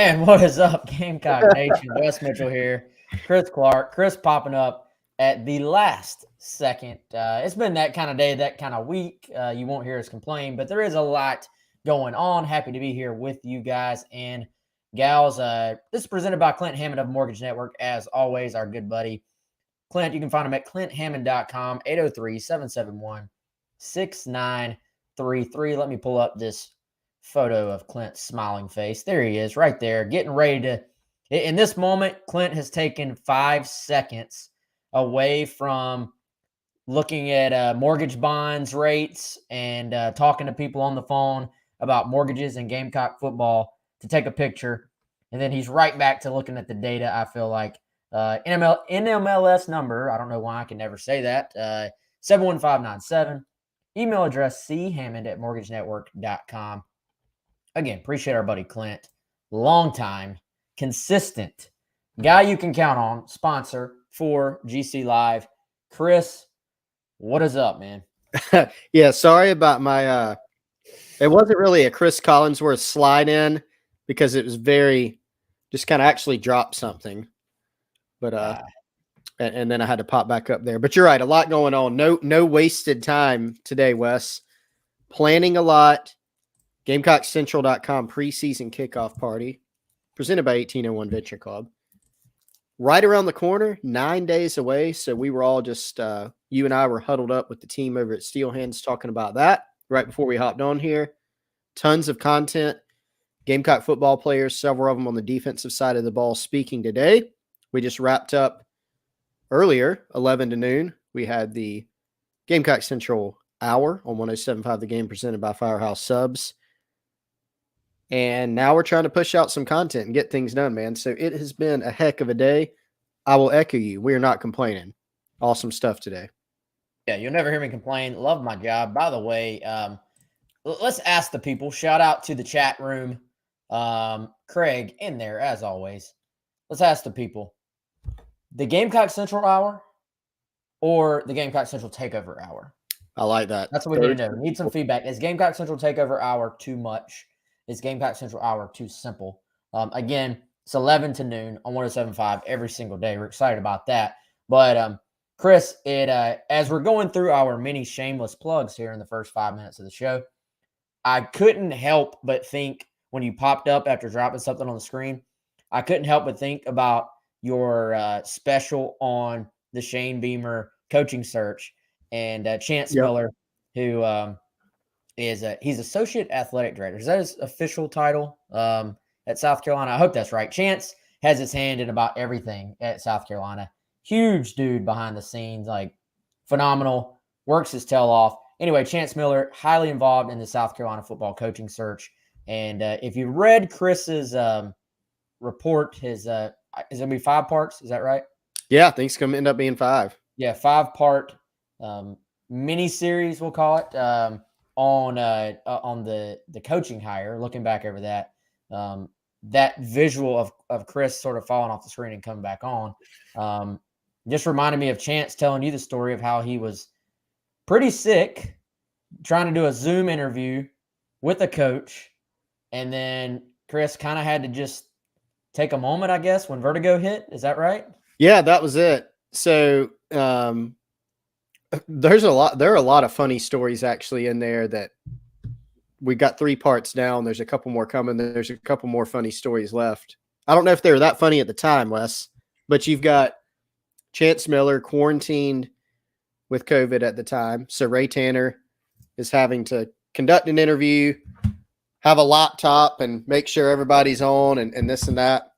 Man, what is up, Gamecock Nation? Wes Mitchell here. Chris Clark. Chris popping up at the last second. It's been that kind of day, that kind of week. You won't hear us complain, but there is a lot going on. Happy to be here with you guys and gals. This is presented by Clint Hammond of Mortgage Network. As always, our good buddy Clint. You can find him at clinthammond.com, 803-771-6933. Let me pull up this photo of Clint's smiling face. There he is right there, getting ready to, in this moment, Clint has taken 5 seconds away from looking at mortgage bonds rates and talking to people on the phone about mortgages and Gamecock football to take a picture. And then he's right back to looking at the data. I feel like NMLS number, I don't know why I can never say that, 71597. Email address chammond@mortgagenetwork.com. Again, appreciate our buddy Clint. Long time, consistent guy you can count on, sponsor for GC Live. Chris, what is up, man? Yeah, sorry about my it wasn't really a Chris Collinsworth slide in because it was very just kind of actually dropped something. But and then I had to pop back up there. But you're right, a lot going on. No wasted time today, Wes. Planning a lot. GamecockCentral.com preseason kickoff party presented by 1801 Venture Club. Right around the corner, 9 days away. So we were all just, you and I were huddled up with the team over at Steel Hands talking about that right before we hopped on here. Tons of content. Gamecock football players, several of them on the defensive side of the ball speaking today. We just wrapped up earlier, 11 to noon. We had the Gamecock Central Hour on 107.5 The Game presented by Firehouse Subs. And now we're trying to push out some content and get things done, man. So it has been a heck of a day. I will echo you. We are not complaining. Awesome stuff today. Yeah, you'll never hear me complain. Love my job. By the way, let's ask the people. Shout out to the chat room. Craig in there, as always. Let's ask the people. The Gamecock Central Hour or the Gamecock Central Takeover Hour? I like that. That's what we need to know. We need some feedback. Is Gamecock Central Takeover Hour too much? Is Gamecock Central Hour too simple? Again, it's 11 to noon on 107.5 every single day. We're excited about that. But, Chris, as we're going through our mini shameless plugs here in the first 5 minutes of the show, I couldn't help but think when you popped up after dropping something on the screen, I couldn't help but think about your special on the Shane Beamer coaching search and Chance Miller, who he's associate athletic director. Is that his official title at South Carolina? I hope that's right. Chance has his hand in about everything at South Carolina. Huge dude behind the scenes, like phenomenal, works his tail off. Anyway, Chance Miller, highly involved in the South Carolina football coaching search. And if you read Chris's report, his is it going to be 5 parts? Is that right? Yeah, I think it's going to end up being 5. Yeah, 5-part mini series, we'll call it, on the coaching hire. Looking back over that, that visual of Chris sort of falling off the screen and coming back on, just reminded me of Chance telling you the story of how he was pretty sick, trying to do a Zoom interview with a coach, and then Chris kind of had to just take a moment, I guess, when vertigo hit. Is that right? Yeah, that was it. So there are a lot of funny stories actually in there that we got 3 parts down. There's a couple more coming. There's a couple more funny stories left. I don't know if they were that funny at the time, Wes, but you've got Chance Miller quarantined with COVID at the time. So Ray Tanner is having to conduct an interview, have a laptop and make sure everybody's on and this and that.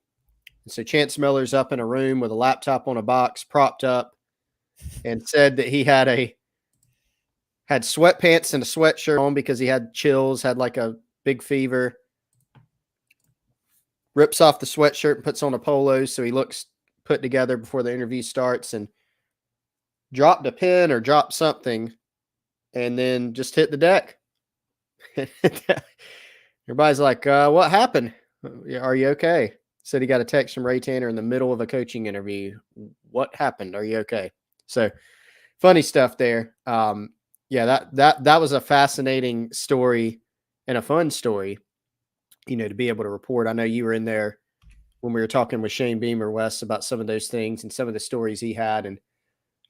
And so Chance Miller's up in a room with a laptop on a box propped up and said that he had sweatpants and a sweatshirt on because he had chills, had like a big fever, rips off the sweatshirt and puts on a polo so he looks put together before the interview starts, and dropped a pen or dropped something and then just hit the deck. Everybody's like, what happened? Are you okay? Said he got a text from Ray Tanner in the middle of a coaching interview. What happened? Are you okay? So funny stuff there. Yeah, that was a fascinating story and a fun story, to be able to report. I know you were in there when we were talking with Shane Beamer, Wes, about some of those things and some of the stories he had. And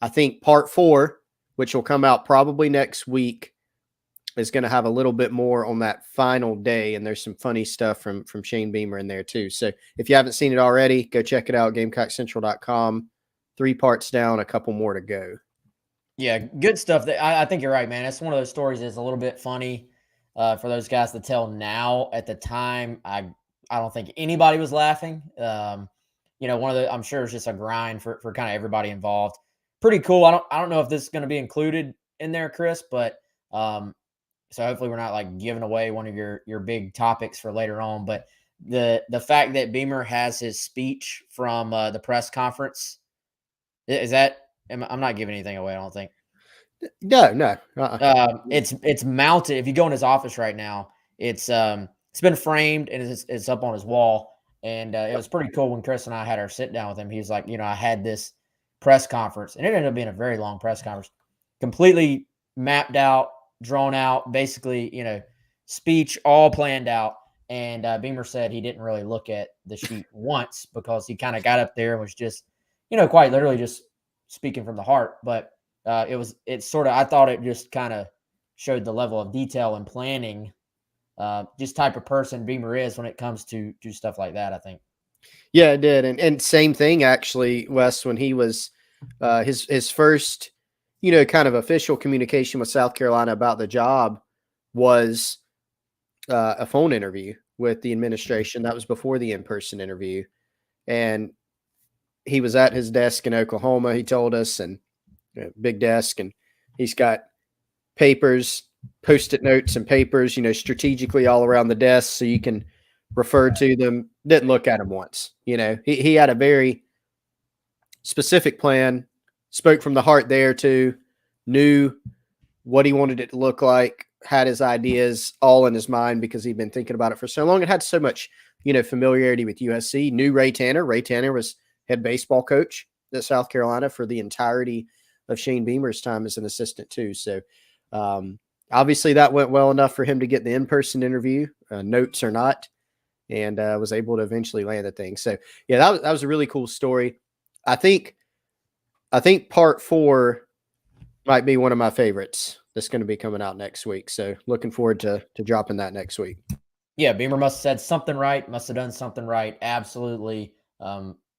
I think part 4, which will come out probably next week, is going to have a little bit more on that final day. And there's some funny stuff from Shane Beamer in there too. So if you haven't seen it already, go check it out. GamecockCentral.com. 3 parts down, a couple more to go. Yeah, good stuff. I think you're right, man. It's one of those stories that's a little bit funny for those guys to tell now. At the time, I don't think anybody was laughing. I'm sure it's just a grind for kind of everybody involved. Pretty cool. I don't know if this is going to be included in there, Chris, but so hopefully we're not like giving away one of your big topics for later on. But the fact that Beamer has his speech from the press conference, is that? I'm not giving anything away, I don't think. No. It's mounted. If you go in his office right now, it's been framed and it's up on his wall. And it was pretty cool when Chris and I had our sit down with him. He was like, I had this press conference, and it ended up being a very long press conference, completely mapped out, drawn out, basically, speech all planned out. And Beamer said he didn't really look at the sheet once because he kind of got up there and was just, quite literally just speaking from the heart. But I thought it just kind of showed the level of detail and planning, just type of person Beamer is when it comes to stuff like that, I think. Yeah, it did. And same thing, actually, Wes, when he was his first, kind of official communication with South Carolina about the job was a phone interview with the administration. That was before the in-person interview. And he was at his desk in Oklahoma, he told us, and big desk, and he's got papers, Post-it notes and papers, strategically all around the desk so you can refer to them. Didn't look at them once. He had a very specific plan, spoke from the heart there too, knew what he wanted it to look like, had his ideas all in his mind because he'd been thinking about it for so long and had so much, familiarity with USC. Knew Ray Tanner. Ray Tanner was head baseball coach at South Carolina for the entirety of Shane Beamer's time as an assistant too. So obviously that went well enough for him to get the in-person interview, notes or not, and was able to eventually land the thing. So yeah, that was a really cool story. I think part 4 might be one of my favorites that's going to be coming out next week. So looking forward to dropping that next week. Yeah, Beamer must have said something right, must have done something right. Absolutely.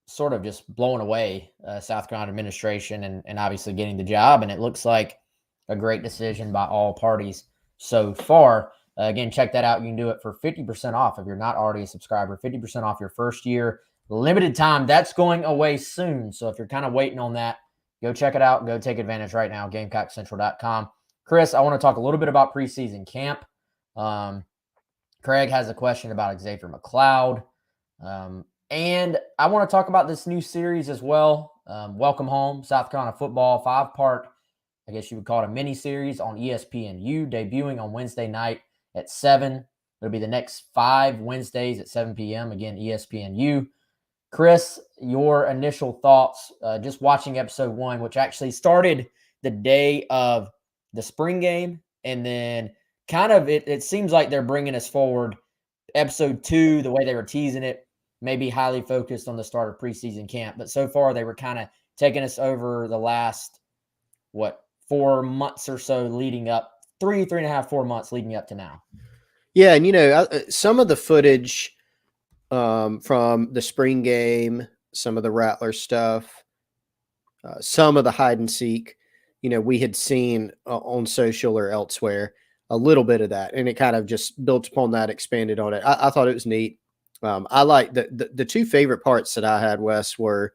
Sort of just blowing away South Carolina administration and obviously getting the job. And it looks like a great decision by all parties so far. Again, check that out. You can do it for 50% off if you're not already a subscriber, 50% off your first year, limited time. That's going away soon. So if you're kind of waiting on that, go check it out. Go take advantage right now, GamecockCentral.com. Chris, I want to talk a little bit about preseason camp. Craig has a question about Xavier McLeod. And I want to talk about this new series as well. Welcome Home, South Carolina Football, 5-part, I guess you would call it a mini series on ESPNU, debuting on Wednesday night at 7. It'll be the next 5 Wednesdays at 7 p.m. Again, ESPNU. Chris, your initial thoughts just watching episode 1, which actually started the day of the spring game. And then kind of it seems like they're bringing us forward. Episode 2, the way they were teasing it, maybe highly focused on the start of preseason camp. But so far, they were kind of taking us over the last, 4 months or so leading up, 3.5, 4 months leading up to now. Yeah, and some of the footage from the spring game, some of the Rattler stuff, some of the hide and seek, we had seen on social or elsewhere, a little bit of that, and it kind of just built upon that, expanded on it. I thought it was neat. I like the 2 favorite parts that I had, Wes, were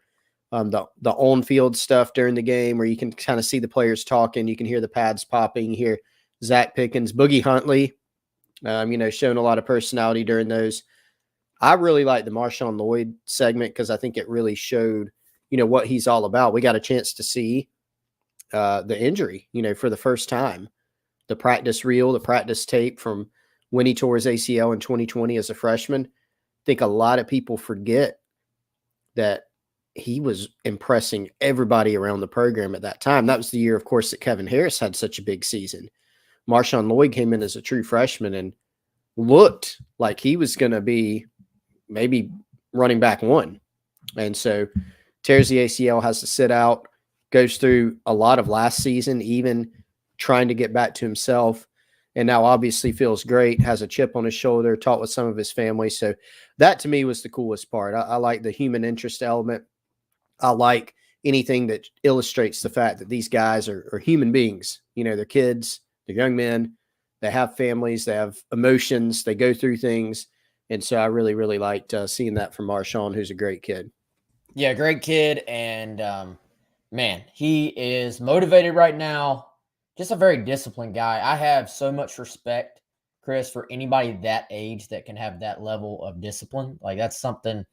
the on-field stuff during the game where you can kind of see the players talking. You can hear the pads popping. You hear Zach Pickens, Boogie Huntley, showing a lot of personality during those. I really like the Marshawn Lloyd segment because I think it really showed, what he's all about. We got a chance to see the injury, for the first time. The practice reel, the practice tape from when he tore his ACL in 2020 as a freshman. I think a lot of people forget that he was impressing everybody around the program at that time. That was the year, of course, that Kevin Harris had such a big season. Marshawn Lloyd came in as a true freshman and looked like he was going to be maybe running back one. And so tears the ACL, has to sit out, goes through a lot of last season, even trying to get back to himself. And now obviously feels great, has a chip on his shoulder, talked with some of his family. So that to me was the coolest part. I like the human interest element. I like anything that illustrates the fact that these guys are human beings. You know, they're kids, they're young men, they have families, they have emotions, they go through things. And so I really, really liked seeing that from Marshawn, who's a great kid. Yeah, great kid. And man, he is motivated right now. Just a very disciplined guy. I have so much respect, Chris, for anybody that age that can have that level of discipline. Like that's something,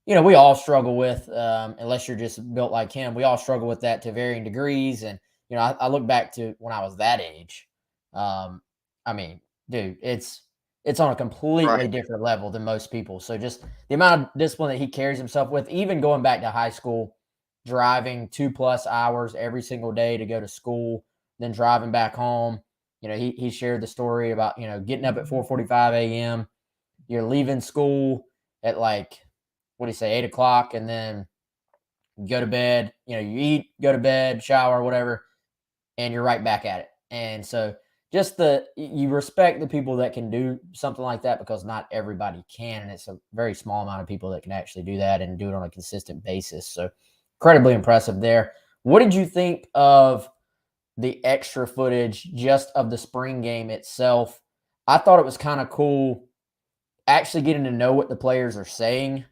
we all struggle with, unless you're just built like him. We all struggle with that to varying degrees. And, I look back to when I was that age. I mean, dude, it's on a completely different level than most people. So just the amount of discipline that he carries himself with, even going back to high school, driving 2+ hours every single day to go to school, then driving back home. He shared the story about, getting up at 4:45 a.m. You're leaving school at like, what do you say, 8 o'clock, and then go to bed, you eat, go to bed, shower, whatever, and you're right back at it. And so just you respect the people that can do something like that, because not everybody can. And it's a very small amount of people that can actually do that and do it on a consistent basis. So incredibly impressive there. What did you think of the extra footage just of the spring game itself? I thought it was kind of cool actually getting to know what the players are saying.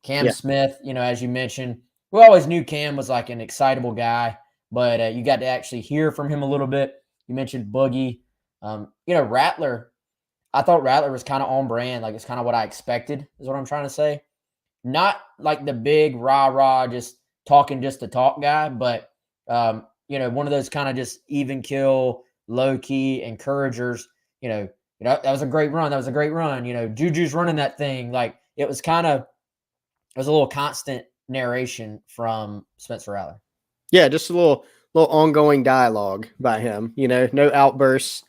Cam Smith, as you mentioned, we always knew Cam was like an excitable guy, but you got to actually hear from him a little bit. You mentioned Boogie. Rattler, I thought Rattler was kind of on brand. Like, it's kind of what I expected, is what I'm trying to say. Not like the big rah-rah, just talking just to talk guy, but, one of those kind of just even kill, low-key encouragers. That was a great run. That was a great run. Juju's running that thing. Like, it was a little constant narration from Spencer Rattler. Yeah, just a little ongoing dialogue by him, no outbursts.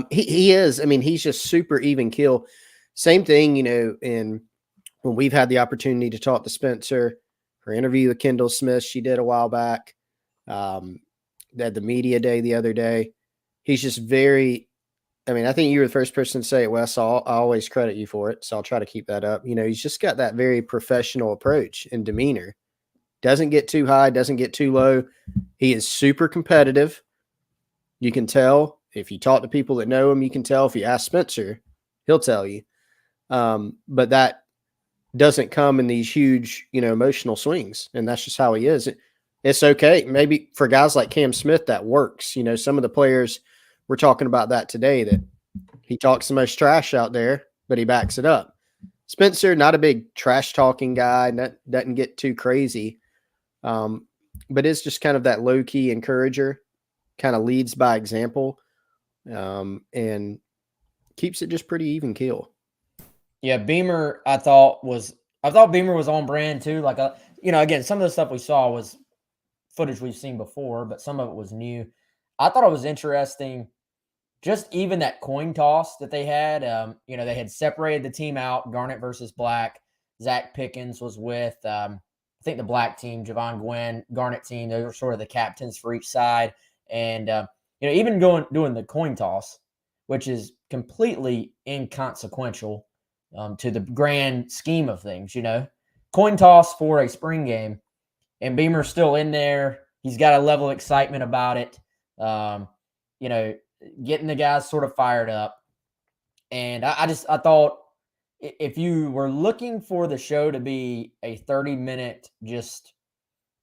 He is, he's just super even keel. Same thing, in when we've had the opportunity to talk to Spencer, her interview with Kendall Smith, she did a while back. They had the media day the other day. He's just very, I think you were the first person to say it, Wes. So I always credit you for it. So I'll try to keep that up. He's just got that very professional approach and demeanor. Doesn't get too high, doesn't get too low. He is super competitive. You can tell if you talk to people that know him, you can tell. If you ask Spencer, he'll tell you. But that doesn't come in these huge, emotional swings. And that's just how he is. It's okay. Maybe for guys like Cam Smith, that works. Some of the players, we're talking about that today, that he talks the most trash out there, but he backs it up. Spencer, not a big trash talking guy, doesn't get too crazy. But it's just kind of that low key encourager, kind of leads by example, and keeps it just pretty even keel. Yeah, Beamer, I thought Beamer was on brand too. Like, again, some of the stuff we saw was footage we've seen before, but some of it was new. I thought it was interesting. Just even that coin toss that they had, they had separated the team out, Garnet versus Black. Zach Pickens was with, I think, the Black team, Javon Gwynn, Garnet team. They were sort of the captains for each side. And, even doing the coin toss, which is completely inconsequential to the grand scheme of things, coin toss for a spring game, and Beamer's still in there. He's got a level of excitement about it. Getting the guys sort of fired up. And I thought, if you were looking for the show to be a 30-minute just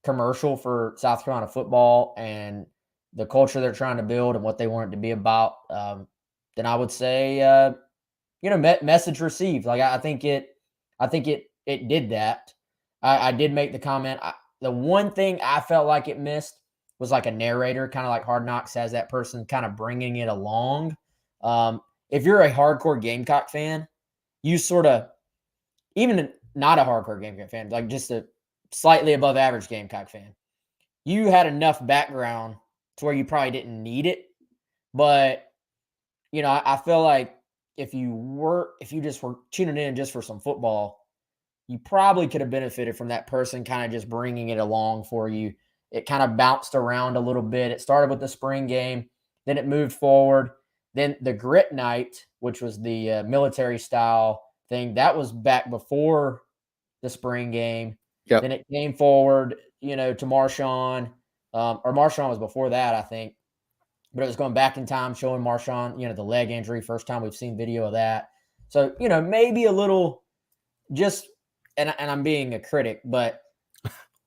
commercial for South Carolina football and the culture they're trying to build and what they want it to be about, then I would say, message received. Like, I think it did that. I did make the comment. The one thing I felt like it missed was like a narrator, kind of like Hard Knocks has that person kind of bringing it along. If you're a hardcore Gamecock fan, you sort of, even not a hardcore Gamecock fan, like just a slightly above average Gamecock fan, you had enough background to where you probably didn't need it. But, I feel like if you just were tuning in just for some football, you probably could have benefited from that person kind of just bringing it along for you. It kind of bounced around a little bit. It started with the spring game, then it moved forward. Then the grit night, which was the military style thing, that was back before the spring game. Yep. Then it came forward, to Marshawn, or Marshawn was before that, I think. But it was going back in time, showing Marshawn, the leg injury. First time we've seen video of that. So, maybe a little just, and I'm being a critic, but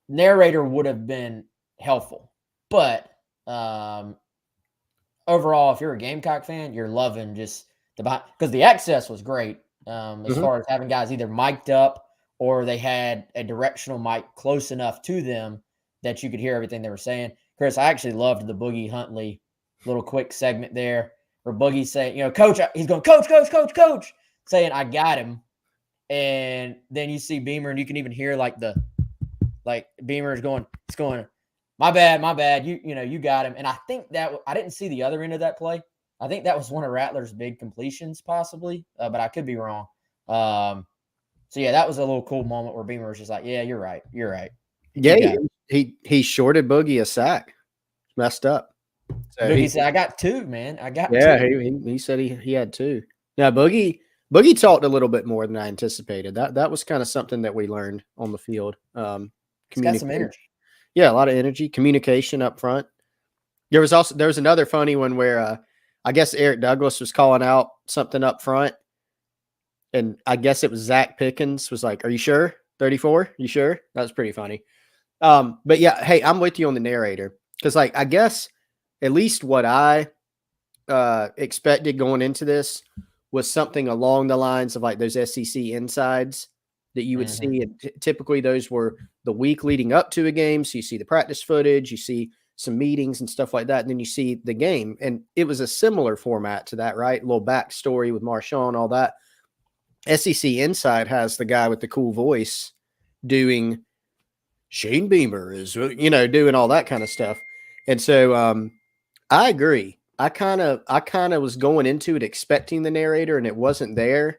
narrator would have been helpful. But overall, if you're a Gamecock fan, you're loving just because the access was great as far as having guys either mic'd up or they had a directional mic close enough to them that you could hear everything they were saying. Chris, I actually loved the Boogie Huntley little quick segment there where Boogie's saying, coach, he's going, coach, saying, I got him. And then you see Beamer, and you can even hear Beamer is going, it's going, my bad. You got him. And I think that I didn't see the other end of that play. I think that was one of Rattler's big completions, possibly, but I could be wrong. So yeah, that was a little cool moment where Beamer was just like, yeah, you're right. Yeah, he shorted Boogie a sack. Messed up. So Boogie said, I got 2, man. I got 2. Yeah, he said he had 2. Now Boogie talked a little bit more than I anticipated. That was kind of something that we learned on the field. He's got some energy. Yeah, a lot of energy, communication up front. There was another funny one where I guess Eric Douglas was calling out something up front, and I guess it was Zach Pickens was like, "Are you sure? 34? You sure?" That was pretty funny. But yeah, hey, I'm with you on the narrator because I guess at least what I expected going into this was something along the lines of like those SEC insides that you would see. And typically those were the week leading up to a game. So you see the practice footage, you see some meetings and stuff like that. And then you see the game. And it was a similar format to that, right? A little backstory with Marshawn, all that. SEC Inside has the guy with the cool voice doing Shane Beamer is, doing all that kind of stuff. And so I agree. I kind of was going into it expecting the narrator, and it wasn't there.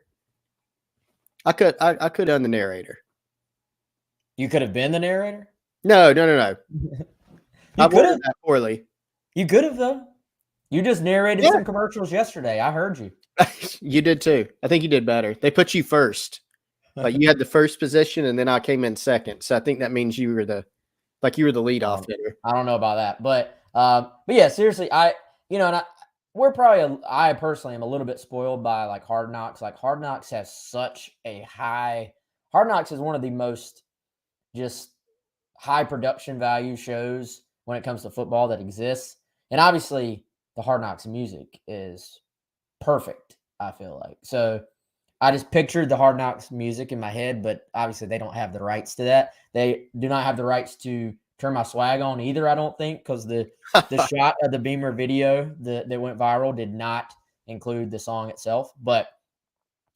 I could have done the narrator. You could have been the narrator? No. I worded that poorly. You could have, though. You just narrated some commercials yesterday. I heard you. You did too. I think you did better. They put you first. Like you had the first position, and then I came in second. So I think that means you were the leadoff hitter. I don't know about that, but yeah, seriously, I personally am a little bit spoiled by like Hard Knocks. Like Hard Knocks has such a high. Hard Knocks is one of the most just high production value shows when it comes to football that exists, and obviously the Hard Knocks music is perfect. I feel like so. I just pictured the Hard Knocks music in my head, but obviously they don't have the rights to that. They do not have the rights to turn my swag on either, I don't think, because the shot of the Beamer video that went viral did not include the song itself. But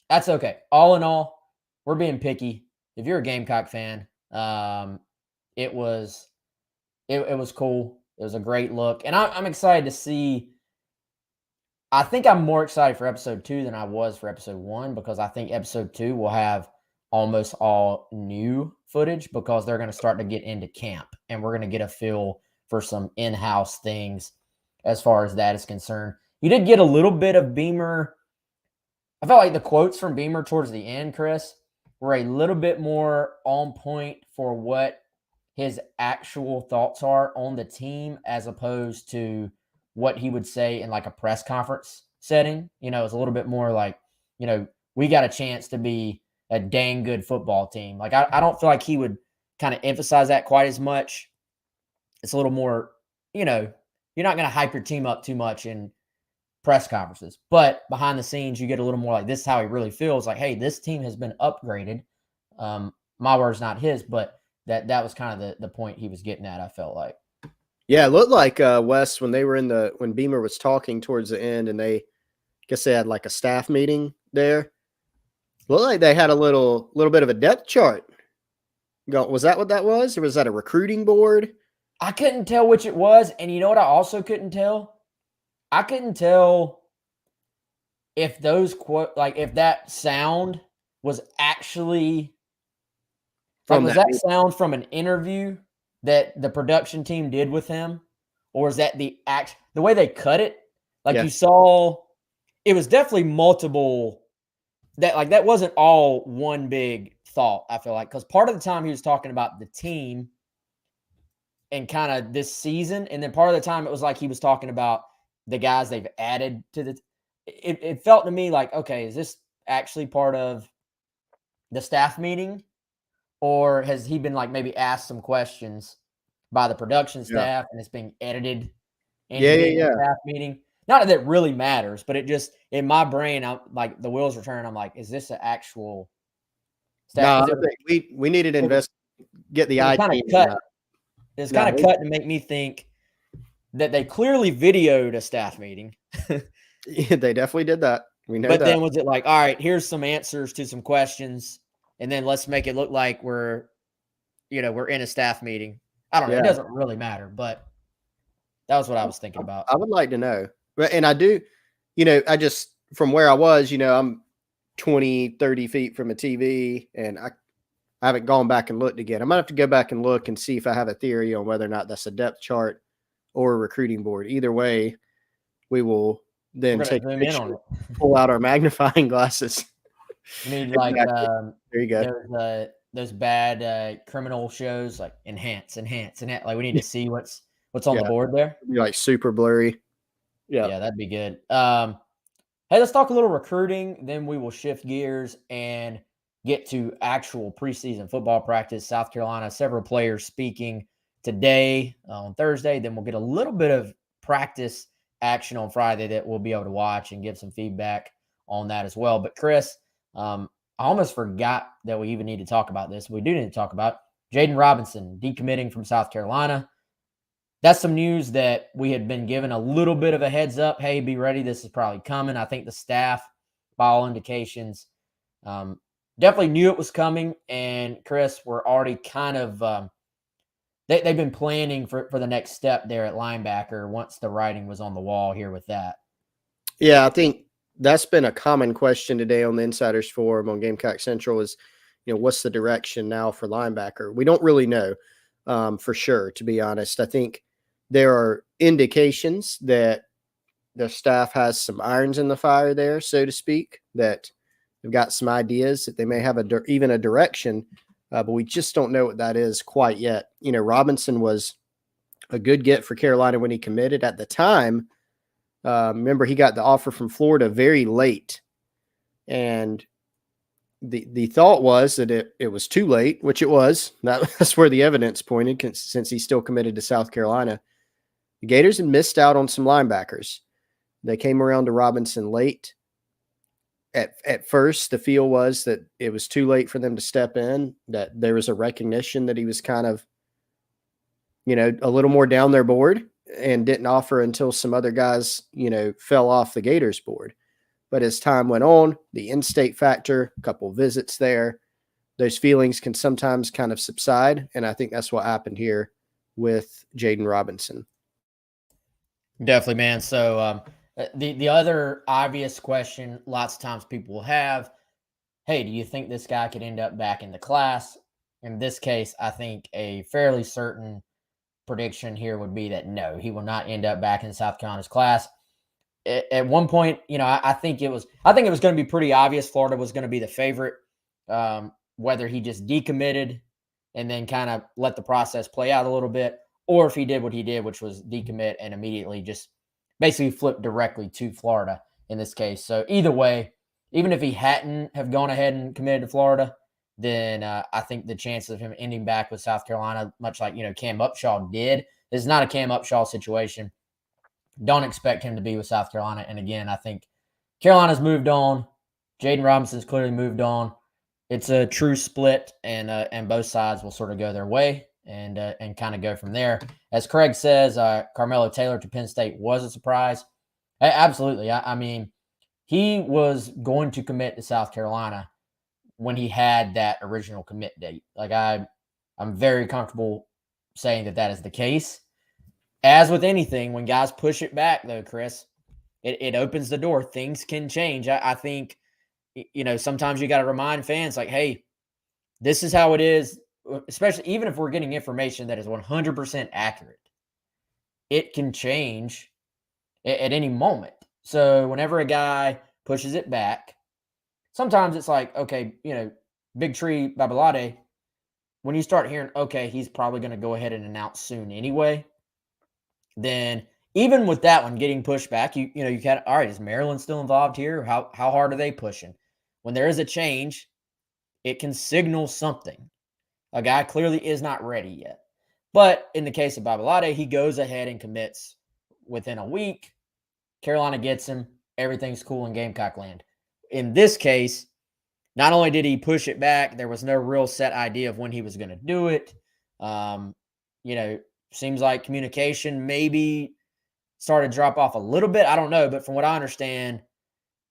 that's okay. All in all, we're being picky. If you're a Gamecock fan, it was cool. It was a great look. And I'm excited to see. I think I'm more excited for episode 2 than I was for episode 1 because I think episode 2 will have almost all new footage because they're going to start to get into camp and we're going to get a feel for some in-house things as far as that is concerned. You did get a little bit of Beamer. I felt like the quotes from Beamer towards the end, Chris, were a little bit more on point for what his actual thoughts are on the team as opposed to what he would say in like a press conference setting. It's a little bit more like, we got a chance to be a dang good football team. Like, I don't feel like he would kind of emphasize that quite as much. It's a little more, you're not going to hype your team up too much in press conferences, but behind the scenes, you get a little more like this is how he really feels. Like, hey, this team has been upgraded. My words, not his, but that was kind of the point he was getting at, I felt like. Yeah, it looked like Wes when they were when Beamer was talking towards the end, and they had like a staff meeting there. Looked like they had a little bit of a depth chart. Was that what that was, or was that a recruiting board? I couldn't tell which it was, and you know what? I also couldn't tell. I couldn't tell if those if that sound was actually from was that sound from an interview that the production team did with him? Or is that the way they cut it? Like Yeah. you saw, it was definitely multiple. That wasn't all one big thought, I feel like. Because part of the time he was talking about the team and kind of this season. And then part of the time it was like he was talking about the guys they've added to the it felt to me like, okay, is this actually part of the staff meeting? Or has he been like maybe asked some questions by the production staff and it's being edited into being a staff meeting? Not that it really matters, but it just in my brain, I'm like the wheels were turning. I'm like, is this an actual staff? No, we needed to get the it was I kind of team. cut. It was kind of cut to make me think that they clearly videoed a staff meeting. Yeah, they definitely did that. We know but that. then was it like, all right, here's some answers to some questions, and then let's make it look like we're in a staff meeting. I don't know. It doesn't really matter, but that was what I was thinking about. I would like to know. And I do, I just, from where I was, I'm 20, 30 feet from a TV, and I haven't gone back and looked again. I might have to go back and look and see if I have a theory on whether or not that's a depth chart or a recruiting board. Either way, we will then take a picture, pull out our magnifying glasses. You need like there you go. Those bad criminal shows like enhance. Like we need to see what's on the board there. It'd be like super blurry. Yeah, that'd be good. Hey, let's talk a little recruiting. Then we will shift gears and get to actual preseason football practice. South Carolina, several players speaking today on Thursday. Then we'll get a little bit of practice action on Friday that we'll be able to watch and give some feedback on that as well. But Chris, I almost forgot that we even need to talk about this. We do need to talk about Jayden Robinson decommitting from South Carolina. That's some news that we had been given a little bit of a heads up. Hey, be ready. This is probably coming. I think the staff, by all indications, definitely knew it was coming. And Chris, we're already kind of they've been planning for the next step there at linebacker once the writing was on the wall here with that. Yeah, I think that's been a common question today on the Insiders Forum on Gamecock Central is, what's the direction now for linebacker? We don't really know for sure, to be honest. I think there are indications that the staff has some irons in the fire there, so to speak, that they've got some ideas that they may have even a direction, but we just don't know what that is quite yet. Robinson was a good get for Carolina when he committed at the time. Remember, he got the offer from Florida very late, and the thought was that it was too late, which it was. That's where the evidence pointed, since he's still committed to South Carolina. The Gators had missed out on some linebackers. They came around to Robinson late. At first, the feel was that it was too late for them to step in, that there was a recognition that he was kind of, a little more down their board and didn't offer until some other guys, fell off the Gators board. But as time went on, the in-state factor, a couple visits there, those feelings can sometimes kind of subside. And I think that's what happened here with Jayden Robinson. Definitely, man. So the other obvious question lots of times people will have, hey, do you think this guy could end up back in the class? In this case, I think a fairly certain prediction here would be that no, he will not end up back in South Carolina's class. At one point, I think it was going to be pretty obvious Florida was going to be the favorite, whether he just decommitted and then kind of let the process play out a little bit, or if he did what he did, which was decommit and immediately just basically flip directly to Florida in this case. So either way, even if he hadn't have gone ahead and committed to Florida, then I think the chances of him ending back with South Carolina, much like, Cam Upshaw did, this is not a Cam Upshaw situation. Don't expect him to be with South Carolina. And again, I think Carolina's moved on. Jayden Robinson's clearly moved on. It's a true split, and both sides will sort of go their way and kind of go from there. As Craig says, Carmelo Taylor to Penn State was a surprise. Absolutely. I mean, he was going to commit to South Carolina when he had that original commit date. Like I'm very comfortable saying that is the case. As with anything, when guys push it back, though, Chris, it opens the door. Things can change. I think, sometimes you got to remind fans like, hey, this is how it is. especially even if we're getting information that is 100% accurate, it can change at any moment. So whenever a guy pushes it back, sometimes it's like, okay, Big Tree Babalade, when you start hearing, okay, he's probably going to go ahead and announce soon anyway, then even with that one getting pushed back, you kind of, all right, is Maryland still involved here? How hard are they pushing? When there is a change, it can signal something. A guy clearly is not ready yet. But in the case of Babalade, he goes ahead and commits within a week. Carolina gets him. Everything's cool in Gamecock land. In this case, not only did he push it back, there was no real set idea of when he was going to do it. Seems like communication maybe started to drop off a little bit. I don't know. But from what I understand,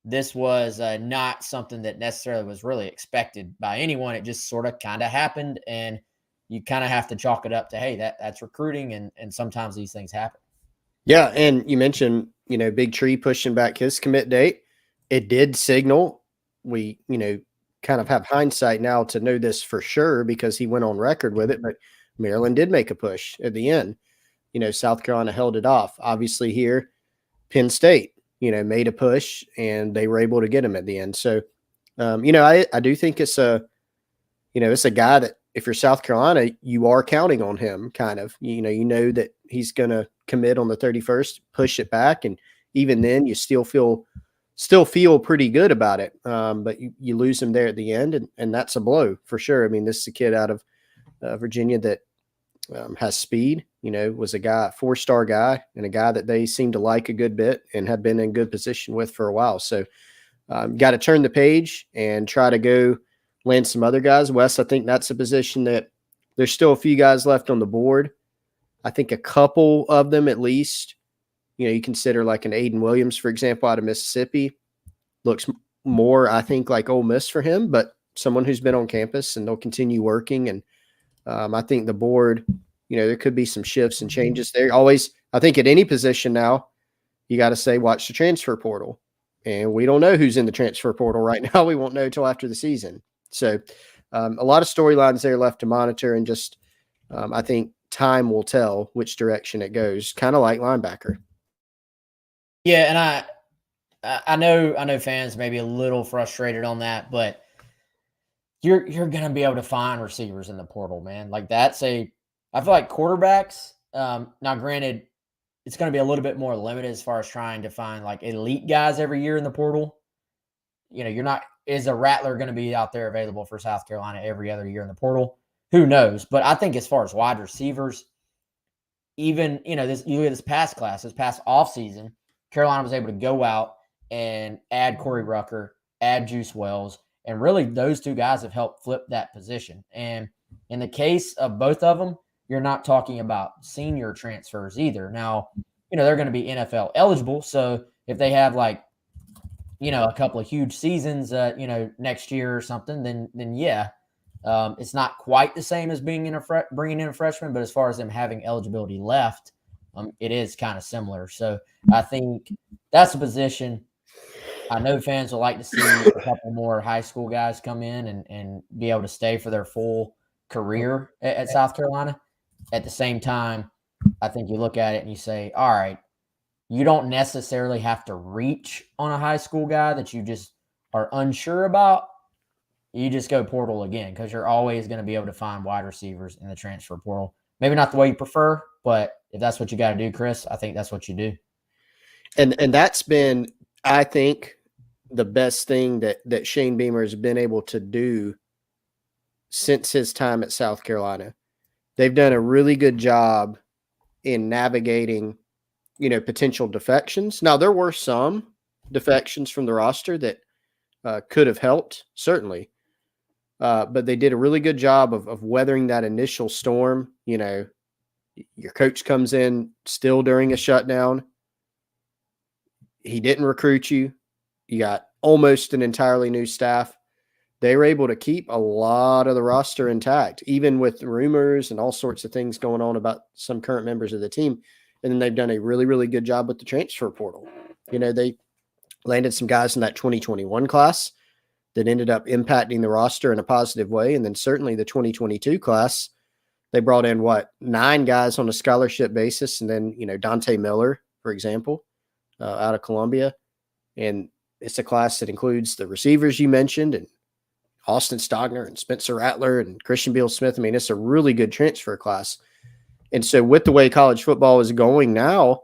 this was not something that necessarily was really expected by anyone. It just sort of kind of happened. And you kind of have to chalk it up to, hey, that's recruiting. And sometimes these things happen. Yeah. And you mentioned, Big Tree pushing back his commit date. It did signal. We, kind of have hindsight now to know this for sure because he went on record with it, but Maryland did make a push at the end. South Carolina held it off. Obviously here, Penn State, made a push and they were able to get him at the end. So, I do think it's it's a guy that if you're South Carolina, you are counting on him kind of, you know that he's going to commit on the 31st, push it back. And even then you still feel pretty good about it. But you lose him there at the end and that's a blow for sure. I mean, this is a kid out of Virginia that has speed, was a guy, 4-star guy and a guy that they seem to like a good bit and have been in good position with for a while. So got to turn the page and try to go land some other guys. Wes, I think that's a position that there's still a few guys left on the board. I think a couple of them at least, you consider like an Aiden Williams, for example, out of Mississippi, looks more, I think, like Ole Miss for him, but someone who's been on campus and they'll continue working. And I think the board, there could be some shifts and changes there. Always, I think at any position now, you got to say, watch the transfer portal. And we don't know who's in the transfer portal right now. We won't know till after the season. So a lot of storylines there left to monitor. And just, I think time will tell which direction it goes, kind of like linebacker. Yeah. And I know fans may be a little frustrated on that, but you're going to be able to find receivers in the portal, man. Like I feel like quarterbacks, now granted, it's going to be a little bit more limited as far as trying to find like elite guys every year in the portal. Is a Rattler going to be out there available for South Carolina every other year in the portal? Who knows? But I think as far as wide receivers, even, you look at this past offseason, Carolina was able to go out and add Corey Rucker, add Juice Wells, and really those two guys have helped flip that position. And in the case of both of them, you're not talking about senior transfers either. Now, they're going to be NFL eligible. So if they have like, a couple of huge seasons, next year or something, then yeah, it's not quite the same as bringing in a freshman. But as far as them having eligibility left, it is kind of similar. So I think that's a position. I know fans would like to see a couple more high school guys come in and be able to stay for their full career at South Carolina. At the same time, I think you look at it and you say, all right, you don't necessarily have to reach on a high school guy that you just are unsure about. You just go portal again because you're always going to be able to find wide receivers in the transfer portal. Maybe not the way you prefer, but if that's what you got to do, Chris, I think that's what you do. And that's been, I think, the best thing that Shane Beamer has been able to do since his time at South Carolina. They've done a really good job in navigating, potential defections. Now, there were some defections from the roster that could have helped, certainly. But they did a really good job of weathering that initial storm. Your coach comes in still during a shutdown. He didn't recruit you. You got almost an entirely new staff. They were able to keep a lot of the roster intact, even with rumors and all sorts of things going on about some current members of the team. And then they've done a really, really good job with the transfer portal. They landed some guys in that 2021 class that ended up impacting the roster in a positive way. And then certainly the 2022 class, they brought in 9 guys on a scholarship basis. And then, Dante Miller, for example, out of Columbia. And it's a class that includes the receivers you mentioned and Austin Stogner and Spencer Rattler and Christian Beal-Smith. I mean, it's a really good transfer class. And so with the way college football is going now,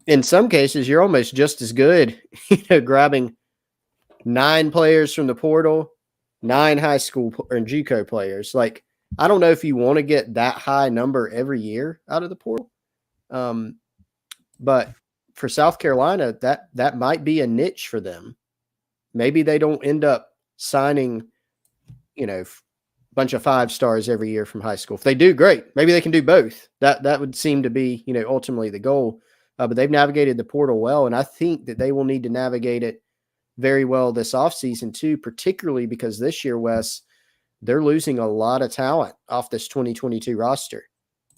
in some cases, you're almost just as good, grabbing 9 players from the portal, 9 high school or JUCO players. Like, I don't know if you want to get that high number every year out of the portal. But for South Carolina, that might be a niche for them. Maybe they don't end up signing, a bunch of 5 stars every year from high school. If they do, great. Maybe they can do both. That would seem to be, ultimately the goal. But they've navigated the portal well, and I think that they will need to navigate it very well this offseason too, particularly because this year, Wes, they're losing a lot of talent off this 2022 roster.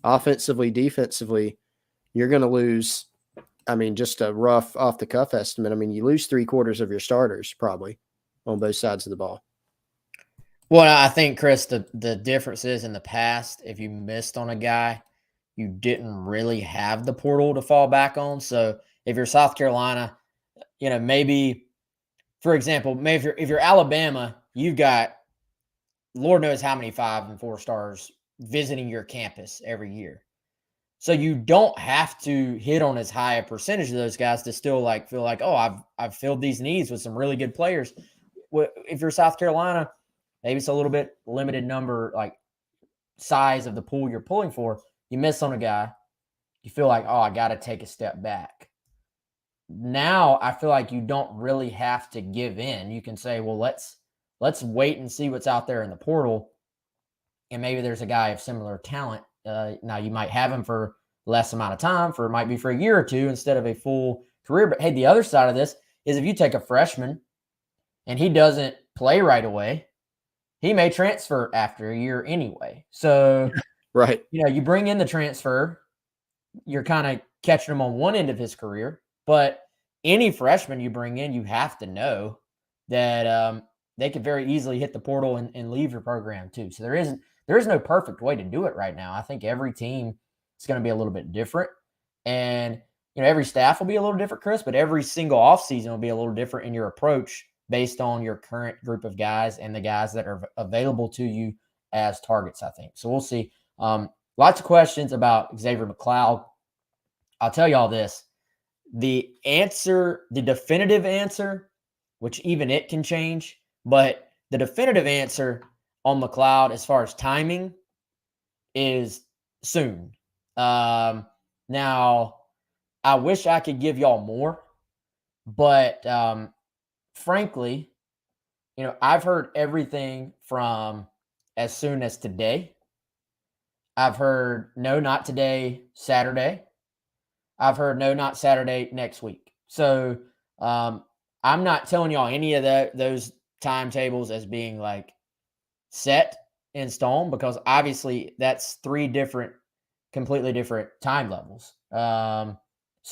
Offensively, defensively, you're going to lose, just a rough off-the-cuff estimate. You lose 3/4 of your starters probably on both sides of the ball. Well, I think, Chris, the difference is in the past, if you missed on a guy, you didn't really have the portal to fall back on. So if you're South Carolina, maybe, for example, maybe if you're Alabama, you've got Lord knows how many 5 and 4 stars visiting your campus every year. So you don't have to hit on as high a percentage of those guys to still feel like, oh, I've filled these needs with some really good players. If you're South Carolina, maybe it's a little bit limited number, size of the pool you're pulling for. You miss on a guy, you feel like, oh, I got to take a step back. Now I feel like you don't really have to give in. You can say, well, let's wait and see what's out there in the portal. And maybe there's a guy of similar talent. Now you might have him for less amount of time, it might be for a year or two instead of a full career. But hey, the other side of this is if you take a freshman and he doesn't play right away, he may transfer after a year anyway. So, right. You bring in the transfer, you're kind of catching him on one end of his career, but any freshman you bring in, you have to know that they could very easily hit the portal and leave your program too. So there is no perfect way to do it right now. I think every team is going to be a little bit different, and every staff will be a little different, Chris, but every single offseason will be a little different in your approach based on your current group of guys and the guys that are available to you as targets, I think. So we'll see. Lots of questions about Xavier McLeod. I'll tell y'all this. The definitive answer, which even it can change, but the definitive answer on McLeod as far as timing is soon. Now, I wish I could give y'all more, but frankly, I've heard everything from as soon as today. I've heard no, not today, Saturday. I've heard no, not Saturday, next week. So I'm not telling y'all any of those timetables as being set in stone, because obviously that's 3 completely different time levels. Or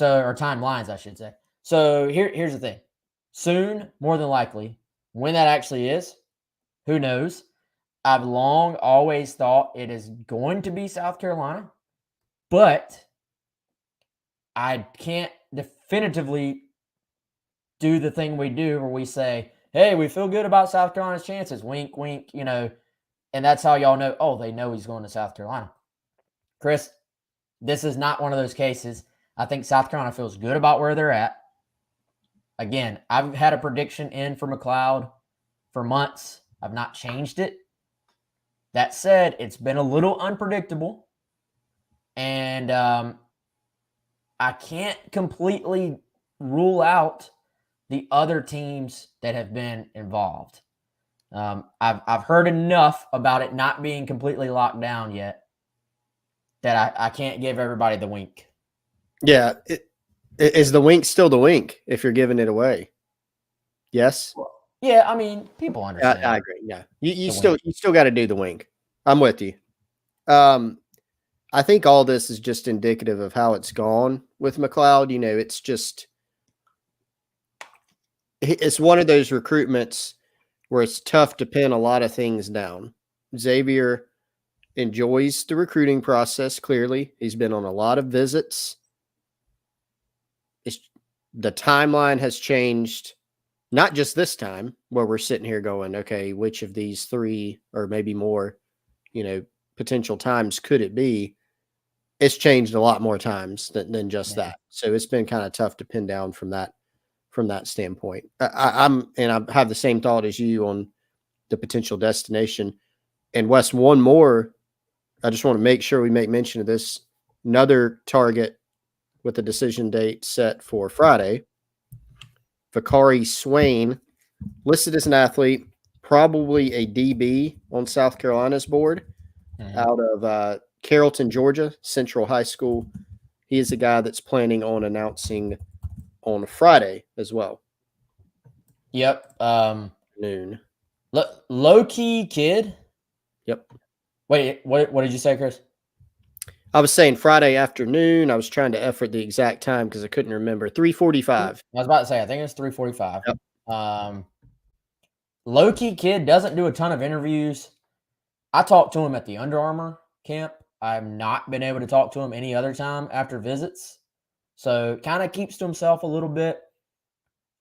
timelines, I should say. So here's the thing. Soon, more than likely. When that actually is, who knows? I've long always thought it is going to be South Carolina, but I can't definitively do the thing we do where we say, hey, we feel good about South Carolina's chances. Wink, wink, and that's how y'all know, oh, they know he's going to South Carolina. Chris, this is not one of those cases. I think South Carolina feels good about where they're at. Again, I've had a prediction in for McLeod for months. I've not changed it. That said, it's been a little unpredictable. And I can't completely rule the other teams that have been involved. I've heard enough about it not being completely locked down yet that I can't give everybody the wink. Yeah. Is the wink still the wink if you're giving it away? Yes. Yeah, people understand. I agree. Yeah, you still got to do the wink. I'm with you. I think all this is just indicative of how it's gone with McLeod. It's one of those recruitments where it's tough to pin a lot of things down. Xavier enjoys the recruiting process, clearly. He's been on a lot of visits. The timeline has changed, not just this time, where we're sitting here going, okay, which of these 3 or maybe more, potential times could it be? It's changed a lot more times than just that. So it's been kind of tough to pin down from that standpoint. I have the same thought as you on the potential destination. And Wes, one more, I just want to make sure we make mention of this. Another target with a decision date set for Friday. Vakari Swain, listed as an athlete, probably a DB on South Carolina's board, out of Carrollton, Georgia, Central High School. He is a guy that's planning on announcing on Friday as well. Yep. Noon. Low-key kid. Yep. Wait, what did you say, Chris? I was saying Friday afternoon. I was trying to effort the exact time because I couldn't remember. 3:45. I was about to say, I think it's 3:45. Yep. Low-key kid doesn't do a ton of interviews. I talked to him at the Under Armour camp. I've not been able to talk to him any other time after visits. So kind of keeps to himself a little bit.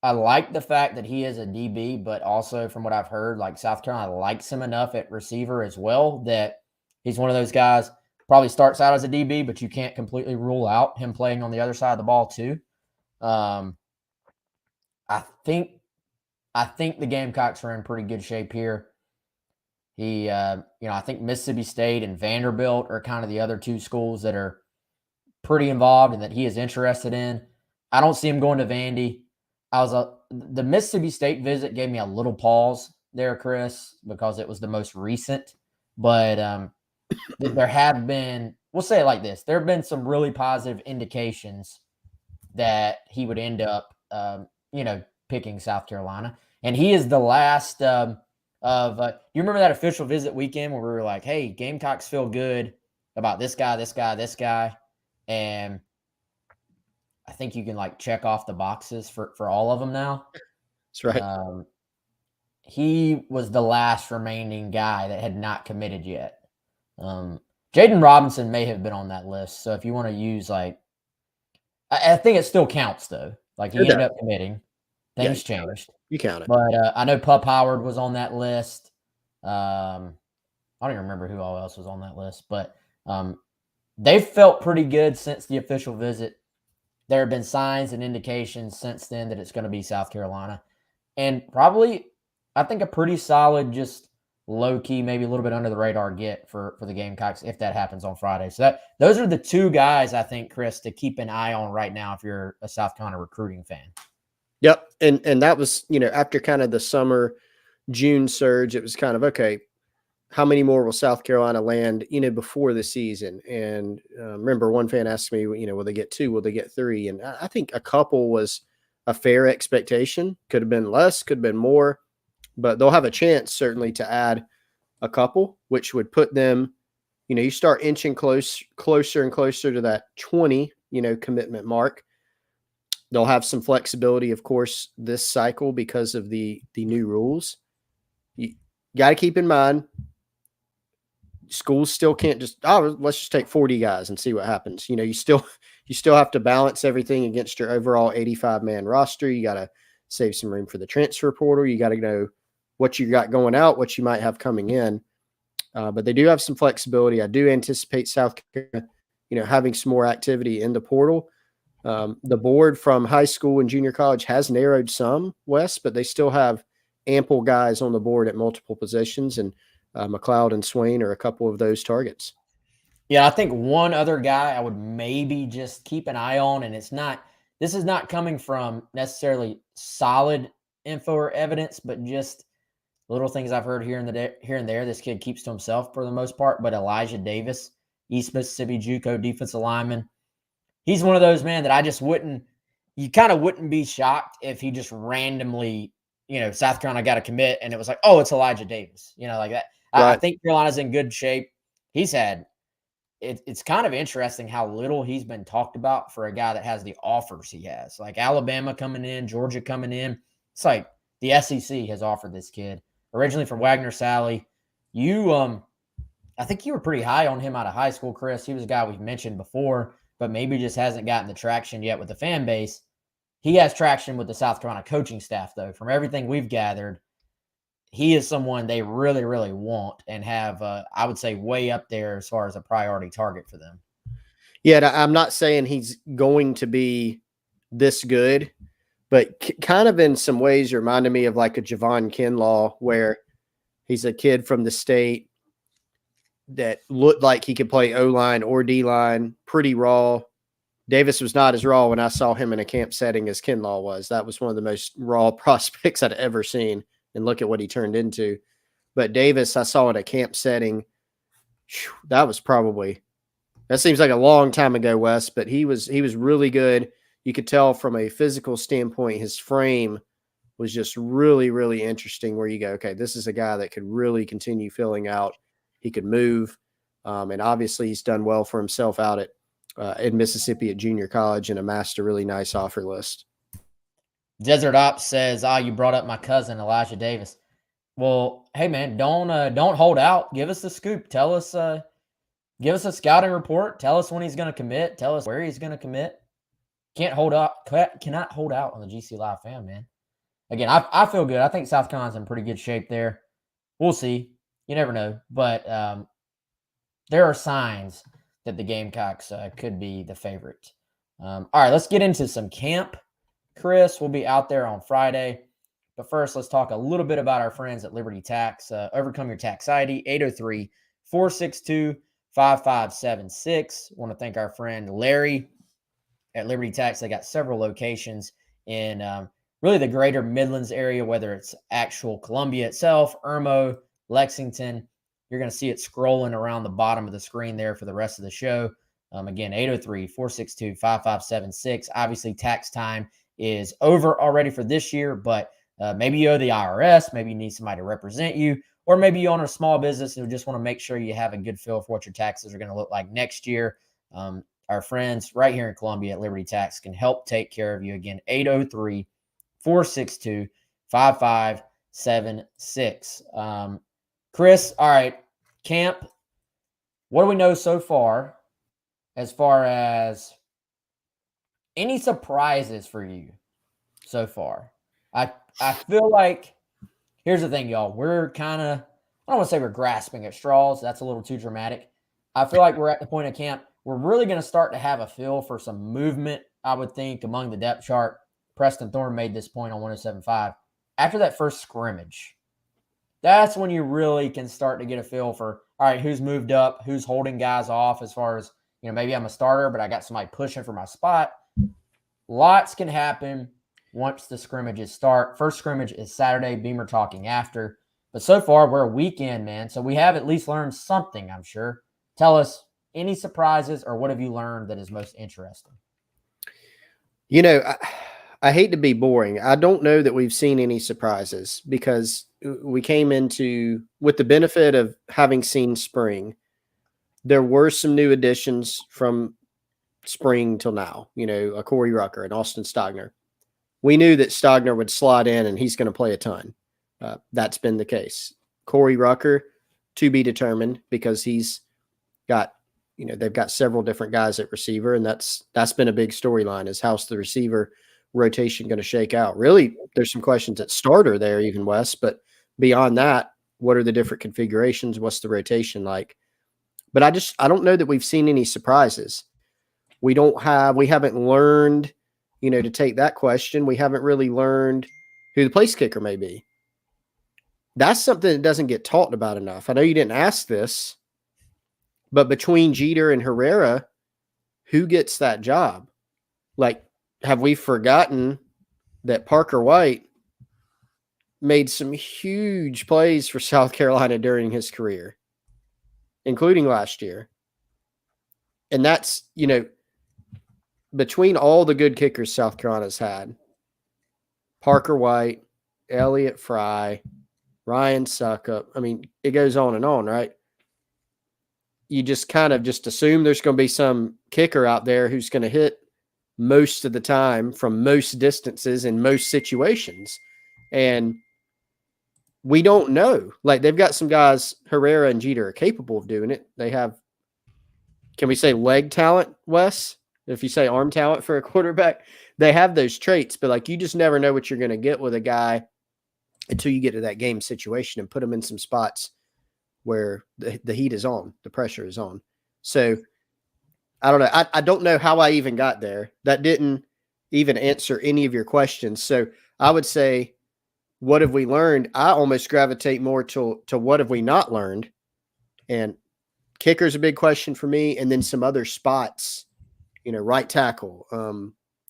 I like the fact that he is a DB, but also from what I've heard, like South Carolina likes him enough at receiver as well that he's one of those guys, probably starts out as a DB, but you can't completely rule out him playing on the other side of the ball too. I think the Gamecocks are in pretty good shape here. I think Mississippi State and Vanderbilt are kind of the other 2 schools that are pretty involved and that he is interested in. I don't see him going to Vandy. The Mississippi State visit gave me a little pause there, Chris, because it was the most recent. But there have been, we'll say it like this, there have been some really positive indications that he would end up, picking South Carolina. And he is the last you remember that official visit weekend where we were like, hey, Gamecocks feel good about this guy, this guy, this guy. And I think you can like check off the boxes for all of them now. That's right. He was the last remaining guy that had not committed yet. Jayden Robinson may have been on that list. So if you want to use I think it still counts though. Like he ended up committing. Things changed. You count it. But I know Pup Howard was on that list. I don't even remember who all else was on that list, but they've felt pretty good since the official visit. There have been signs and indications since then that it's going to be South Carolina. And probably, I think, a pretty solid, just low-key, maybe a little bit under the radar get for the Gamecocks if that happens on Friday. So those are the 2 guys, I think, Chris, to keep an eye on right now if you're a South Carolina recruiting fan. Yep. And that was, after kind of the summer, June surge, it was kind of, okay, how many more will South Carolina land, before the season? And remember, one fan asked me, will they get 2? Will they get 3? And I think a couple was a fair expectation. Could have been less, could have been more, but they'll have a chance certainly to add a couple, which would put them, you start inching closer and closer to that 20, commitment mark. They'll have some flexibility, of course, this cycle because of the new rules. You got to keep in mind, schools still can't just, let's just take 40 guys and see what happens. You still have to balance everything against your overall 85-man roster. You got to save some room for the transfer portal. You got to know what you got going out, what you might have coming in. But they do have some flexibility. I do anticipate South Carolina, having some more activity in the portal. The board from high school and junior college has narrowed some, Wes, but they still have ample guys on the board at multiple positions, and McLeod and Swain are a couple of those targets. Yeah, I think one other guy I would maybe just keep an eye on, and this is not coming from necessarily solid info or evidence, but just little things I've heard here and there. This kid keeps to himself for the most part, but Elijah Davis, East Mississippi JUCO defensive lineman. He's one of those, man, that you kind of wouldn't be shocked if he just randomly, South Carolina got to commit and it was like, oh, it's Elijah Davis, like that. Right. I think Carolina's in good shape. It's kind of interesting how little he's been talked about for a guy that has the offers he has. Like Alabama coming in, Georgia coming in. It's like the SEC has offered this kid. originally from Wagner Sally. I think you were pretty high on him out of high school, Chris. He was a guy we've mentioned before, but maybe just hasn't gotten the traction yet with the fan base. He has traction with the South Carolina coaching staff, though. From everything we've gathered, he is someone they really, really want and have, I would say, way up there as far as a priority target for them. Yeah, I'm not saying he's going to be this good, but kind of in some ways reminded me of like a Javon Kinlaw, where he's a kid from the state that looked like he could play O-line or D-line, pretty raw. Davis was not as raw when I saw him in a camp setting as Kinlaw was. That was one of the most raw prospects I'd ever seen, and look at what he turned into. But Davis, I saw in a camp setting. That seems like a long time ago, Wes, but he was really good. You could tell from a physical standpoint, his frame was just really, really interesting, where you go, okay, this is a guy that could really continue filling out. He could move. And obviously he's done well for himself out at in Mississippi at junior college and amassed a really nice offer list. Desert Ops says, you brought up my cousin, Elijah Davis. Well, hey, man, don't hold out. Give us the scoop. Tell us, give us a scouting report. Tell us when he's going to commit. Tell us where he's going to commit. Cannot hold out on the GC Live fan, man. Again, I feel good. I think South Carolina's in pretty good shape there. We'll see. You never know. But there are signs that the Gamecocks could be the favorite. All right, let's get into some camp. Chris will be out there on Friday. But first, let's talk a little bit about our friends at Liberty Tax. Overcome your taxiety, 803-462-5576. Want to thank our friend Larry at Liberty Tax. They got several locations in really the greater Midlands area, whether it's actual Columbia itself, Irmo, Lexington. You're going to see it scrolling around the bottom of the screen there for the rest of the show. Again, 803-462-5576. Obviously, tax time is over already for this year, but maybe you owe the IRS, maybe you need somebody to represent you, or maybe you own a small business and you just want to make sure you have a good feel for what your taxes are going to look like next year. Our friends right here in Columbia at Liberty Tax can help take care of you. Again, 803-462-5576. Chris, all right, camp, what do we know so far as any surprises for you so far? I feel like, here's the thing, y'all. We're kind of, I don't want to say we're grasping at straws. That's a little too dramatic. I feel like we're at the point of camp. We're really going to start to have a feel for some movement, I would think, among the depth chart. Preston Thorne made this point on 107.5. After that first scrimmage, that's when you really can start to get a feel for, all right, who's moved up, who's holding guys off as far as, maybe I'm a starter, but I got somebody pushing for my spot. Lots can happen once the scrimmages start. First scrimmage is Saturday, Beamer talking after. But so far, we're a weekend, man. So we have at least learned something, I'm sure. Tell us any surprises or what have you learned that is most interesting? I hate to be boring. I don't know that we've seen any surprises because we came into, with the benefit of having seen spring, there were some new additions from spring till now, a Corey Rucker and Austin Stogner. We knew that Stogner would slot in and he's going to play a ton. That's been the case. Corey Rucker, to be determined, because he's got, they've got several different guys at receiver, and that's been a big storyline, is how's the receiver rotation going to shake out. Really, there's some questions at starter there, even Wes, but beyond that, what are the different configurations? What's the rotation like? But I don't know that we've seen any surprises. We haven't learned, to take that question. We haven't really learned who the place kicker may be. That's something that doesn't get talked about enough. I know you didn't ask this, but between Jeter and Herrera, who gets that job? Like, have we forgotten that Parker White made some huge plays for South Carolina during his career, including last year? And that's, between all the good kickers South Carolina's had, Parker White, Elliott Fry, Ryan Suckup, it goes on and on, right? You just kind of just assume there's going to be some kicker out there who's going to hit most of the time from most distances in most situations. And we don't know. Like, they've got some guys, Herrera and Jeter, are capable of doing it. They have, can we say leg talent, Wes? If you say arm talent for a quarterback, they have those traits, but like, you just never know what you're going to get with a guy until you get to that game situation and put them in some spots where the heat is on, the pressure is on. So I don't know. I don't know how I even got there. That didn't even answer any of your questions. So I would say, what have we learned? I almost gravitate more to what have we not learned? And kicker's a big question for me. And then some other spots, right tackle,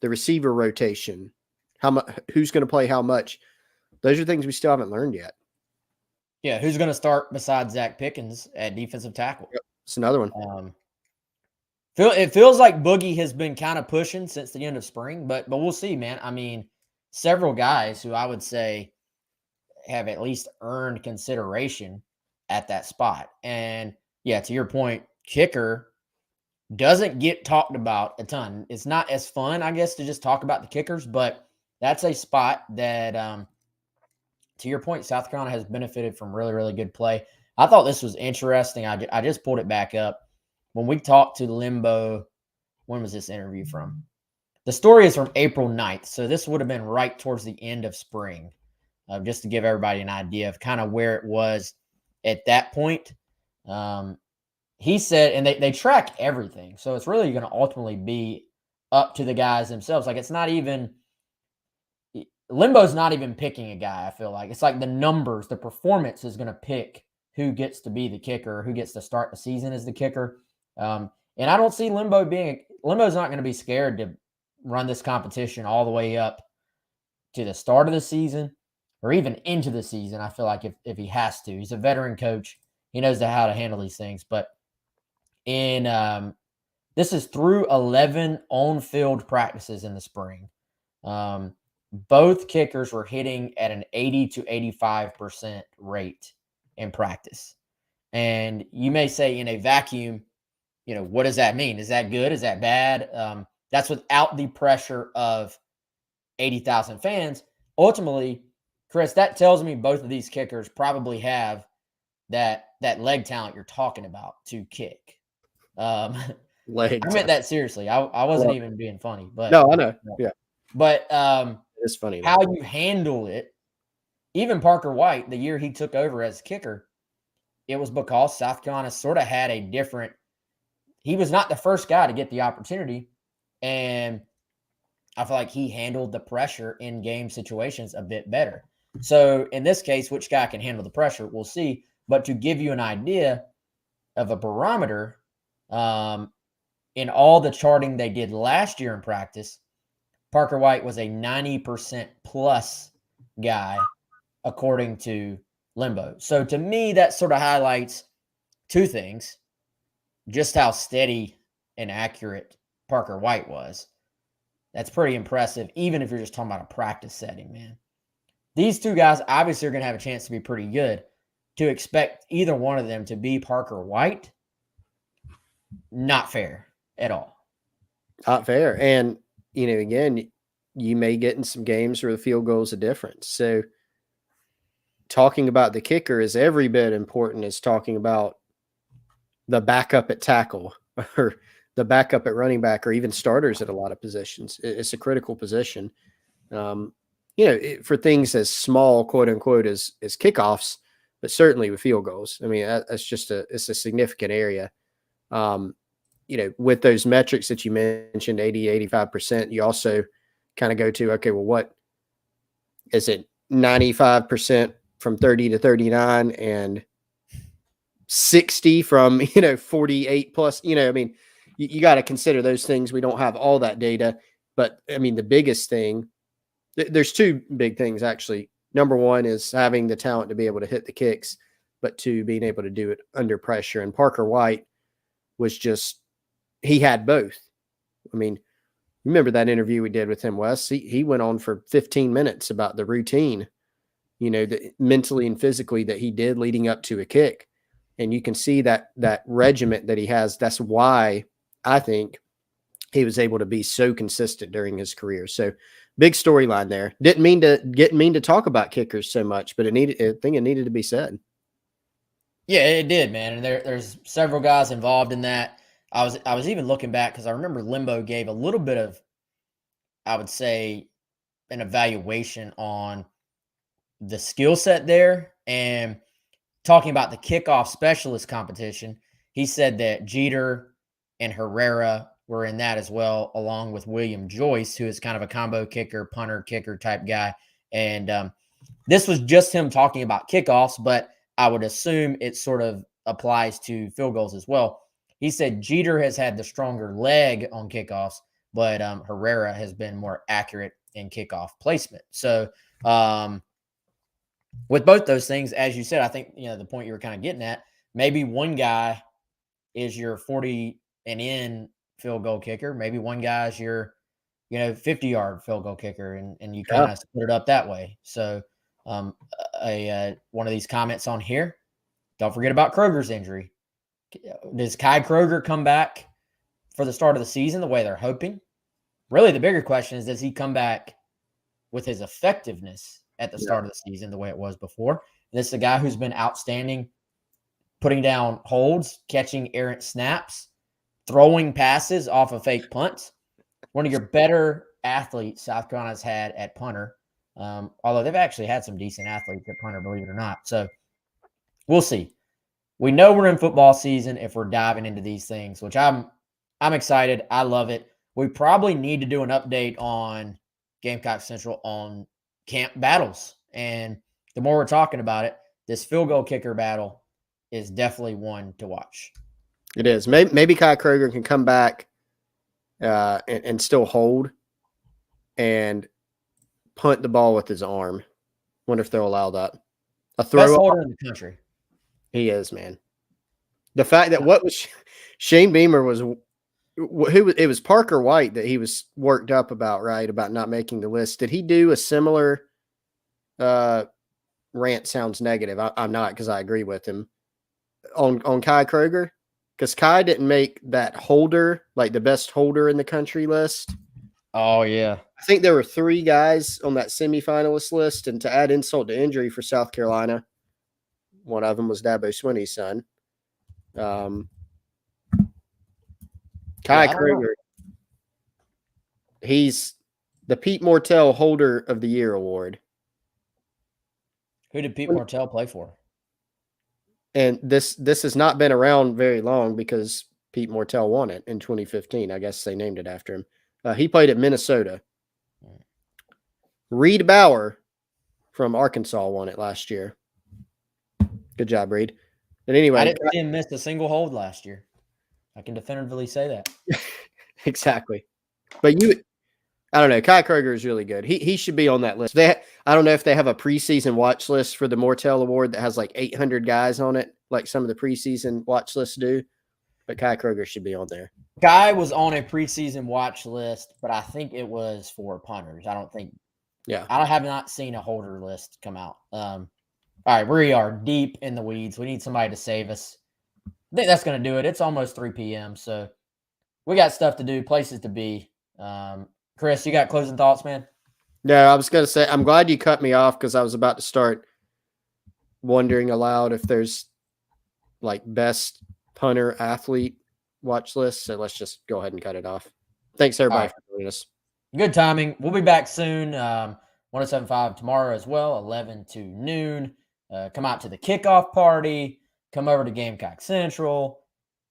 the receiver rotation, who's going to play how much. Those are things we still haven't learned yet. Yeah, who's going to start besides Zach Pickens at defensive tackle? Yep, it's another one. It feels like Boogie has been kind of pushing since the end of spring, but we'll see, man. I mean, several guys who I would say have at least earned consideration at that spot. And yeah, to your point, kicker doesn't get talked about a ton. It's not as fun, I guess, to just talk about the kickers, but that's a spot that, to your point, South Carolina has benefited from really, really good play. I thought this was interesting. I just pulled it back up. When we talked to Limbo, when was this interview from? The story is from April 9th. So this would have been right towards the end of spring, just to give everybody an idea of kind of where it was at that point. He said, and they track everything. So it's really going to ultimately be up to the guys themselves. Like, it's not even, Limbo's not even picking a guy, I feel like. It's like the numbers, the performance is going to pick who gets to be the kicker, who gets to start the season as the kicker. And I don't see Limbo's not going to be scared to run this competition all the way up to the start of the season or even into the season. I feel like if he has to, he's a veteran coach. He knows how to handle these things. But this is through 11 on-field practices in the spring. Both kickers were hitting at an 80 to 85% rate in practice. And you may say in a vacuum, what does that mean? Is that good? Is that bad? That's without the pressure of 80,000 fans. Ultimately, Chris, that tells me both of these kickers probably have that leg talent you're talking about to kick. I meant that seriously. I wasn't even being funny, but no, I know. Yeah. But it's funny how you handle it. Even Parker White, the year he took over as kicker, it was because South Carolina sort of had a different. He was not the first guy to get the opportunity, and I feel like he handled the pressure in game situations a bit better. So in this case, which guy can handle the pressure, we'll see. But to give you an idea of a barometer, in all the charting they did last year in practice, Parker White was a 90% plus guy, according to Limbo. So to me, that sort of highlights two things. Just how steady and accurate Parker White was. That's pretty impressive, even if you're just talking about a practice setting, man. These two guys obviously are going to have a chance to be pretty good. To expect either one of them to be Parker White, not fair at all. Not fair. And, again, you may get in some games where the field goal is a difference. So talking about the kicker is every bit important as talking about the backup at tackle or the backup at running back or even starters at a lot of positions. It's a critical position. For things as small, quote unquote, as kickoffs, but certainly with field goals. I mean, that's it's a significant area. With those metrics that you mentioned, 80, 85%, you also kind of go to, okay, well, what is it? 95% from 30 to 39 and 60 from, 48 plus, I mean, you got to consider those things. We don't have all that data, but I mean, the biggest thing, there's two big things actually. Number one is having the talent to be able to hit the kicks, but two, being able to do it under pressure. And Parker White was he had both. I mean, remember that interview we did with him, Wes? He went on for 15 minutes about the routine, mentally and physically that he did leading up to a kick. And you can see that regiment that he has. That's why I think he was able to be so consistent during his career. So big storyline there. Didn't mean to talk about kickers so much, but I think it needed to be said. Yeah, it did, man. And there's several guys involved in that. I was even looking back because I remember Limbo gave a little bit of, I would say, an evaluation on the skill set there. And talking about the kickoff specialist competition, he said that Jeter and Herrera were in that as well, along with William Joyce, who is kind of a combo kicker, punter, kicker type guy. And this was just him talking about kickoffs, but I would assume it sort of applies to field goals as well. He said Jeter has had the stronger leg on kickoffs, but Herrera has been more accurate in kickoff placement. So with both those things, as you said, I think, the point you were kind of getting at, maybe one guy is your 40 and in field goal kicker. Maybe one guy is your, 50-yard field goal kicker, and you kind of split it up that way. So one of these comments on here, don't forget about Kroger's injury. Does Kai Kroger come back for the start of the season the way they're hoping? Really, the bigger question is, does he come back with his effectiveness at the start of the season the way it was before? And this is a guy who's been outstanding, putting down holds, catching errant snaps, throwing passes off of fake punts. One of your better athletes South Carolina's had at punter, although they've actually had some decent athletes at punter, believe it or not. So we'll see. We know we're in football season if we're diving into these things, which I'm excited. I love it. We probably need to do an update on Gamecock Central on camp battles. And the more we're talking about it, this field goal kicker battle is definitely one to watch. It is. Maybe Kai Kroger can come back and still hold and punt the ball with his arm. Wonder if they'll allow that. A throw. Best holder in the country. He is, man. The fact that what was Shane Beamer was it was Parker White that he was worked up about, right? About not making the list. Did he do a similar rant? Sounds negative. I'm not, because I agree with him on Kai Kroger, because Kai didn't make that holder, like the best holder in the country list. Oh, yeah. I think there were 3 guys on that semifinalist list, and to add insult to injury for South Carolina, one of them was Dabo Swinney's son. Kai Kroger, he's the Pete Mortell Holder of the Year award. Who did Pete Mortell play for? And this has not been around very long, because Pete Mortell won it in 2015. I guess they named it after him. He played at Minnesota. Reed Bauer from Arkansas won it last year. Good job, Reed. But anyway, I didn't see him miss a single hold last year. I can definitively say that. Exactly. But I don't know. Kai Kroger is really good. He should be on that list. I don't know if they have a preseason watch list for the Mortell Award that has like 800 guys on it, like some of the preseason watch lists do. But Kai Kroger should be on there. Guy was on a preseason watch list, but I think it was for punters. I have not seen a holder list come out. All right, we are deep in the weeds. We need somebody to save us. I think that's going to do it. It's almost 3 p.m., so we got stuff to do, places to be. Chris, you got closing thoughts, man? Yeah, I was going to say, I'm glad you cut me off, because I was about to start wondering aloud if there's like best punter athlete watch list. So let's just go ahead and cut it off. Thanks, everybody, for joining us. Good timing. We'll be back soon. 107.5 tomorrow as well, 11 to noon. Come out to the kickoff party. Come over to Gamecock Central.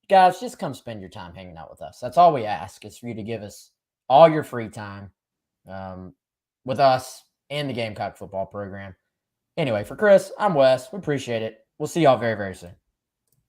Guys, just come spend your time hanging out with us. That's all we ask, is for you to give us all your free time with us and the Gamecock football program. Anyway, for Chris, I'm Wes. We appreciate it. We'll see y'all very, very soon.